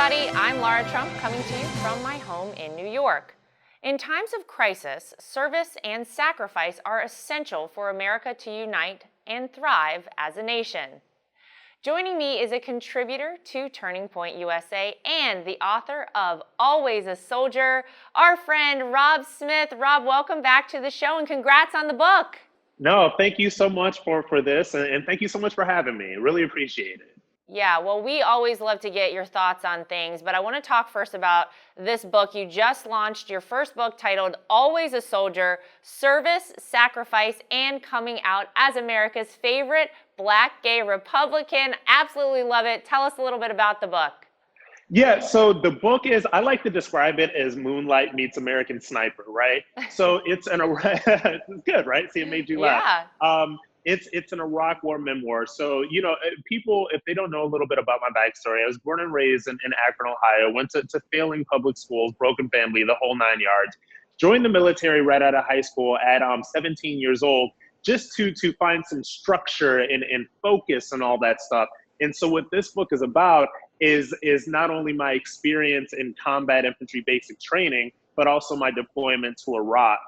everybody. I'm Lara Trump coming to you from my home in New York. In times of crisis, service and sacrifice are essential for America to unite and thrive as a nation. Joining me is a contributor to Turning Point USA and the author of Always a Soldier, our friend Rob Smith. Rob, welcome back to the show and congrats on the book. No, thank you so much for this, and thank you so much for having me. Really appreciate it. Yeah, well, we always love to get your thoughts on things, but I want to talk first about this book. You just launched your first book titled Always a Soldier, Service, Sacrifice, and Coming Out as America's Favorite Black Gay Republican. Absolutely love it. Tell us a little bit about the book. Yeah, so the book is, I like to describe it as Moonlight meets American Sniper, right? So it's it's good, right? See, it made you laugh. Yeah. It's an Iraq War memoir. So, people, if they don't know a little bit about my backstory, I was born and raised in Akron, Ohio, went to failing public schools, broken family, the whole 9 yards. Joined the military right out of high school at 17 years old, just to find some structure and focus and all that stuff. And so what this book is about is not only my experience in combat infantry basic training, but also my deployment to Iraq.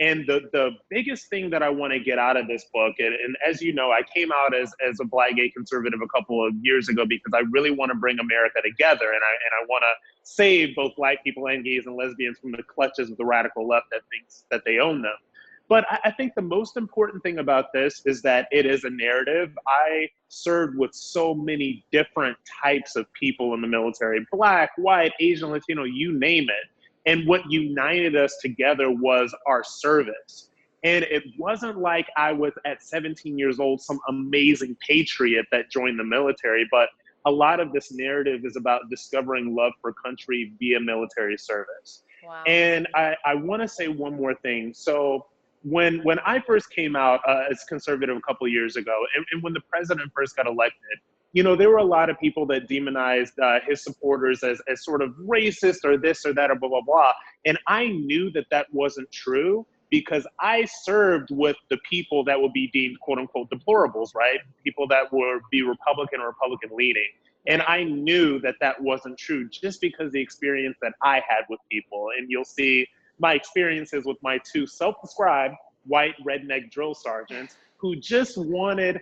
And the biggest thing that I want to get out of this book, and as you know, I came out as a Black gay conservative a couple of years ago because I really want to bring America together, and I want to save both Black people and gays and lesbians from the clutches of the radical left that thinks that they own them. But I think the most important thing about this is that it is a narrative. I served with so many different types of people in the military, Black, white, Asian, Latino, you name it. And what united us together was our service. And it wasn't like I was at 17 years old, some amazing patriot that joined the military, but a lot of this narrative is about discovering love for country via military service. Wow. And I want to say one more thing. So when I first came out as conservative a couple of years ago, and when the president first got elected, there were a lot of people that demonized his supporters as sort of racist or this or that or blah, blah, blah. And I knew that that wasn't true because I served with the people that would be deemed quote unquote deplorables, right? People that would be Republican or Republican leaning. And I knew that that wasn't true just because the experience that I had with people. And you'll see my experiences with my two self-described white redneck drill sergeants who just wanted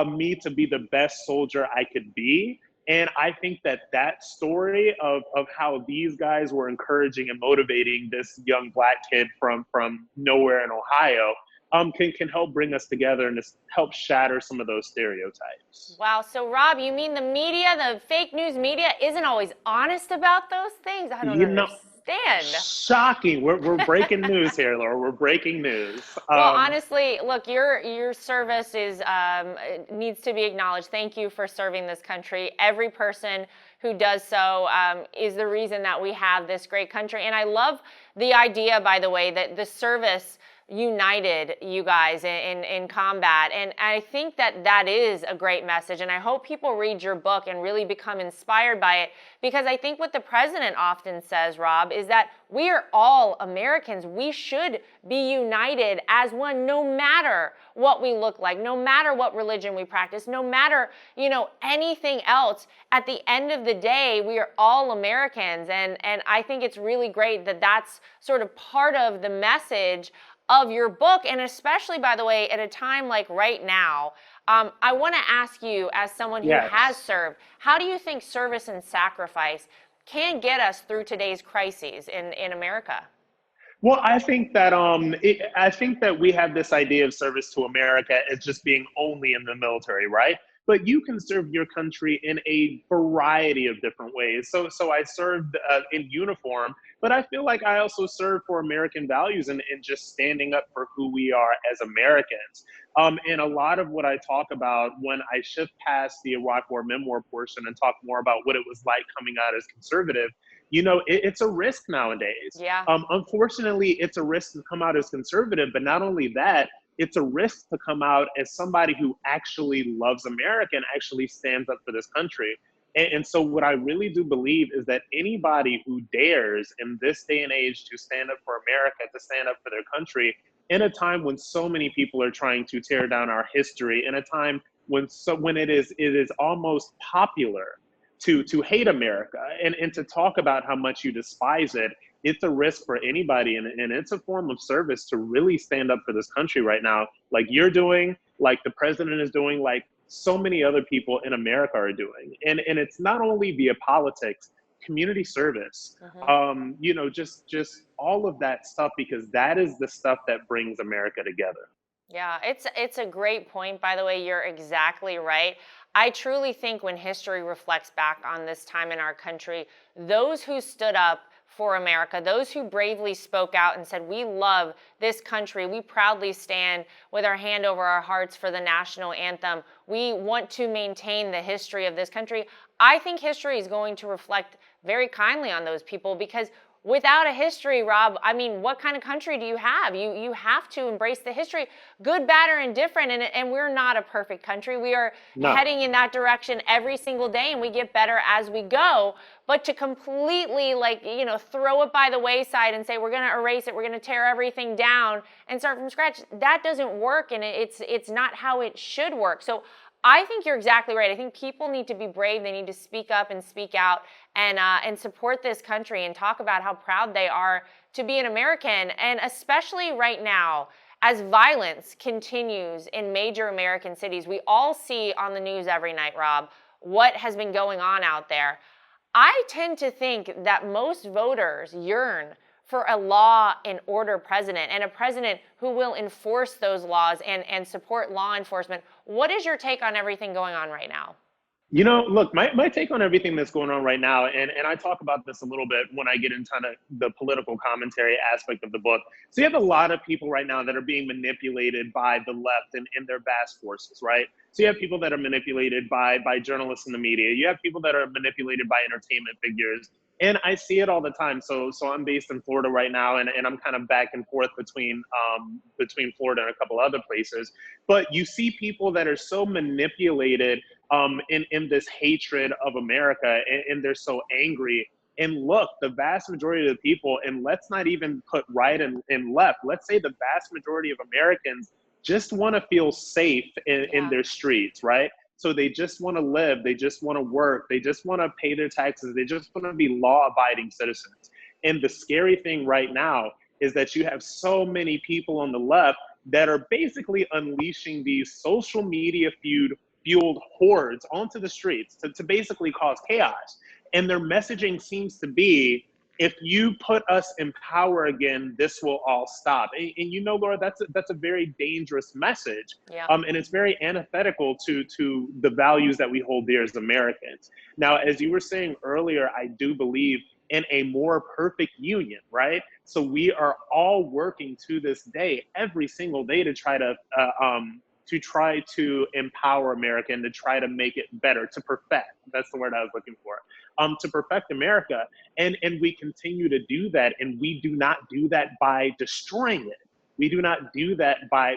me to be the best soldier I could be. And I think that story of how these guys were encouraging and motivating this young Black kid from nowhere in Ohio can help bring us together and just help shatter some of those stereotypes. Wow. So, Rob, you mean the media, the fake news media, isn't always honest about those things? I don't understand. Shocking. We're breaking news here, Laura. We're breaking news. Well, honestly, look, your service needs to be acknowledged. Thank you for serving this country. Every person who does so is the reason that we have this great country. And I love the idea, by the way, that the service united you guys in combat. And I think that is a great message. And I hope people read your book and really become inspired by it, because I think what the president often says, Rob, is that we are all Americans. We should be united as one, no matter what we look like, no matter what religion we practice, no matter, anything else. At the end of the day, we are all Americans. And I think it's really great that that's sort of part of the message of your book, and especially, by the way, at a time like right now, I want to ask you, as someone who has served, how do you think service and sacrifice can get us through today's crises in America? Well, I think that we have this idea of service to America as just being only in the military, right? But you can serve your country in a variety of different ways. So I served in uniform, but I feel like I also serve for American values and just standing up for who we are as Americans. And a lot of what I talk about when I shift past the Iraq War memoir portion and talk more about what it was like coming out as conservative, it's a risk nowadays. Yeah. Unfortunately, it's a risk to come out as conservative, but not only that, it's a risk to come out as somebody who actually loves America and actually stands up for this country. And so what I really do believe is that anybody who dares in this day and age to stand up for America, to stand up for their country, in a time when so many people are trying to tear down our history, in a time when it is almost popular to hate America and to talk about how much you despise it. It's a risk for anybody, and it's a form of service to really stand up for this country right now, like you're doing, like the president is doing, like so many other people in America are doing. And it's not only via politics, community service, you know, just all of that stuff, because that is the stuff that brings America together. Yeah, it's a great point. By the way, you're exactly right. I truly think when history reflects back on this time in our country, those who stood up for America, those who bravely spoke out and said, we love this country, we proudly stand with our hand over our hearts for the national anthem, we want to maintain the history of this country. I think history is going to reflect very kindly on those people, because without a history, Rob, I mean, what kind of country do you have? You have to embrace the history, good, bad, or indifferent. And we're not a perfect country. We are heading in that direction every single day, and we get better as we go. But to completely, like, you know, throw it by the wayside and say we're going to erase it, we're going to tear everything down and start from scratch, that doesn't work, and it's not how it should work. So I think you're exactly right. I think people need to be brave. They need to speak up and speak out and support this country and talk about how proud they are to be an American. And especially right now, as violence continues in major American cities, we all see on the news every night, Rob, what has been going on out there. I tend to think that most voters yearn for a law and order president, and a president who will enforce those laws and support law enforcement. What is your take on everything going on right now? You know, look, my take on everything that's going on right now, and I talk about this a little bit when I get into kind of the political commentary aspect of the book. So you have a lot of people right now that are being manipulated by the left and their vast forces, right? So you have people that are manipulated by journalists in the media. You have people that are manipulated by entertainment figures. And I see it all the time. So I'm based in Florida right now, and I'm kind of back and forth between Florida and a couple other places. But you see people that are so manipulated in this hatred of America, and they're so angry. And look, the vast majority of the people, and let's not even put right and left, let's say the vast majority of Americans just want to feel safe in their streets, right? So they just want to live, they just want to work, they just want to pay their taxes, they just want to be law-abiding citizens. And the scary thing right now is that you have so many people on the left that are basically unleashing these social media fueled hordes onto the streets to basically cause chaos. And their messaging seems to be, if you put us in power again, this will all stop. And you know, Laura, that's a very dangerous message. Yeah. And it's very antithetical to the values that we hold dear as Americans. Now, as you were saying earlier, I do believe in a more perfect union, right? So we are all working to this day, every single day, to try to empower America and to try to make it better, to perfect. That's the word I was looking for. To perfect America. And we continue to do that. And we do not do that by destroying it. We do not do that by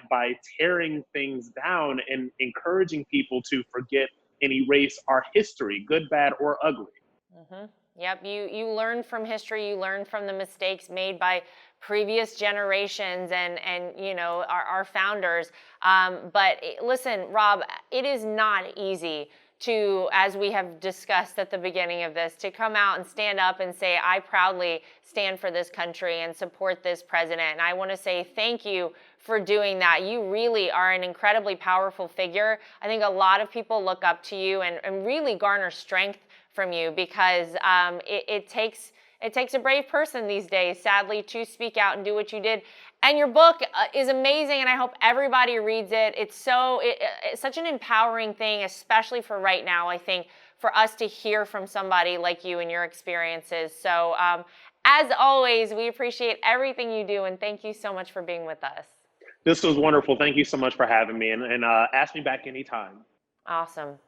tearing things down and encouraging people to forget and erase our history, good, bad, or ugly. Mm-hmm. Yep, you learn from history, you learn from the mistakes made by previous generations and you know, our founders. But listen, Rob, it is not easy to, as we have discussed at the beginning of this, to come out and stand up and say, I proudly stand for this country and support this president. And I want to say thank you for doing that. You really are an incredibly powerful figure. I think a lot of people look up to you and really garner strength from you, because it takes a brave person these days, sadly, to speak out and do what you did. And your book is amazing, and I hope everybody reads it. It's such an empowering thing, especially for right now, I think, for us to hear from somebody like you and your experiences. So as always, we appreciate everything you do, and thank you so much for being with us. This was wonderful. Thank you so much for having me, and ask me back anytime. Awesome.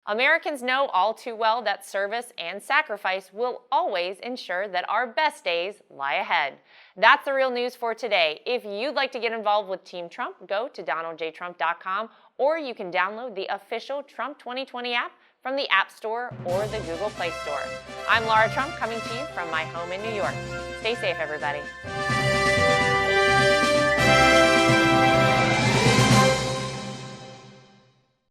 Americans know all too well that service and sacrifice will always ensure that our best days lie ahead. That's the real news for today. If you'd like to get involved with Team Trump, go to DonaldJTrump.com, or you can download the official Trump 2020 app from the App Store or the Google Play Store. I'm Laura Trump, coming to you from my home in New York. Stay safe, everybody.